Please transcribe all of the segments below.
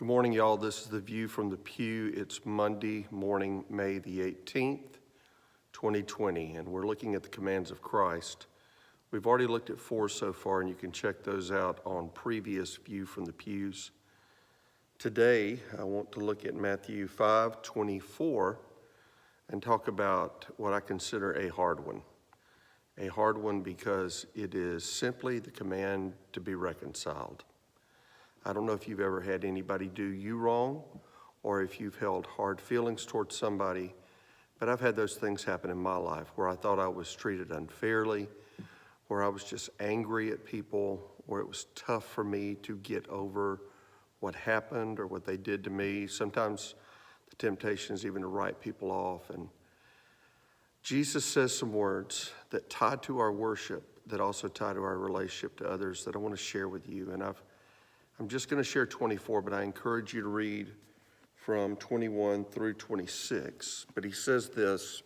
Good morning, y'all. This is the View from the Pew. It's Monday morning, May the 18th, 2020, and we're looking at the commands of Christ. We've already looked at 4 so far, and you can check those out on previous View from the Pews. Today, I want to look at Matthew 5:24 and talk about what I consider a hard one. A hard one because it is simply the command to be reconciled. I don't know if you've ever had anybody do you wrong or if you've held hard feelings towards somebody, but I've had those things happen in my life where I thought I was treated unfairly, where I was just angry at people, where it was tough for me to get over what happened or what they did to me. Sometimes the temptation is even to write people off. And Jesus says some words that tie to our worship, that also tie to our relationship to others, that I want to share with you. And I'm just going to share 24, but I encourage you to read from 21 through 26. But he says this.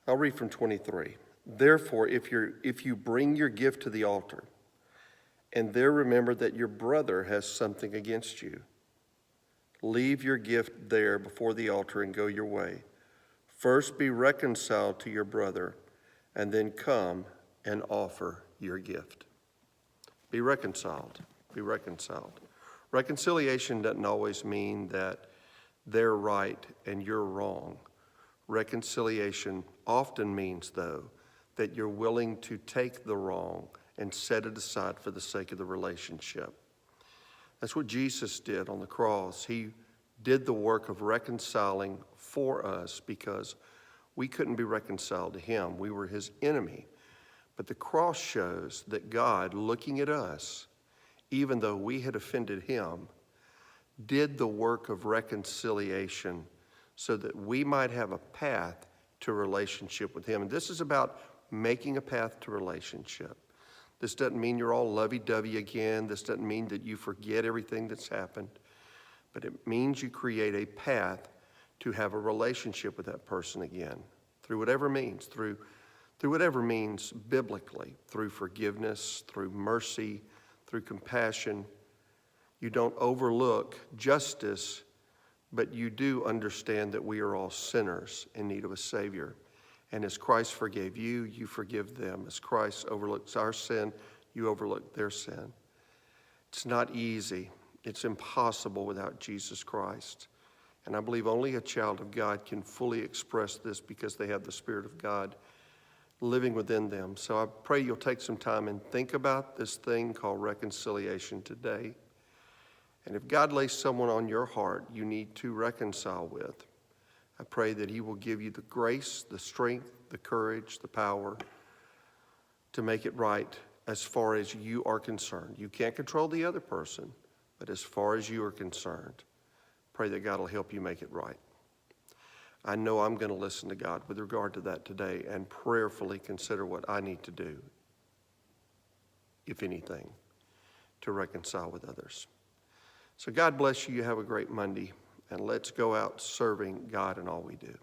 I'll read from 23. Therefore, if you bring your gift to the altar, and there remember that your brother has something against you, leave your gift there before the altar and go your way. First be reconciled to your brother, and then come and offer your gift. Be reconciled. Be reconciled. Reconciliation doesn't always mean that they're right and you're wrong. Reconciliation often means, though, that you're willing to take the wrong and set it aside for the sake of the relationship. That's what Jesus did on the cross. He did the work of reconciling for us because we couldn't be reconciled to him. We were his enemy. But the cross shows that God, looking at us, even though we had offended him, did the work of reconciliation so that we might have a path to relationship with him. And this is about making a path to relationship. This doesn't mean you're all lovey-dovey again. This doesn't mean that you forget everything that's happened. But it means you create a path to have a relationship with that person again, through whatever means, through whatever means biblically, through forgiveness, through mercy, through compassion. You don't overlook justice, but you do understand that we are all sinners in need of a Savior. And as Christ forgave you, you forgive them. As Christ overlooks our sin, you overlook their sin. It's not easy. It's impossible without Jesus Christ. And I believe only a child of God can fully express this because they have the Spirit of God living within them. So I pray you'll take some time and think about this thing called reconciliation today. And if God lays someone on your heart you need to reconcile with, I pray that he will give you the grace, the strength, the courage, the power to make it right as far as you are concerned. You can't control the other person, but as far as you are concerned, pray that God will help you make it right. I know I'm going to listen to God with regard to that today and prayerfully consider what I need to do, if anything, to reconcile with others. So God bless you. You have a great Monday, and let's go out serving God in all we do.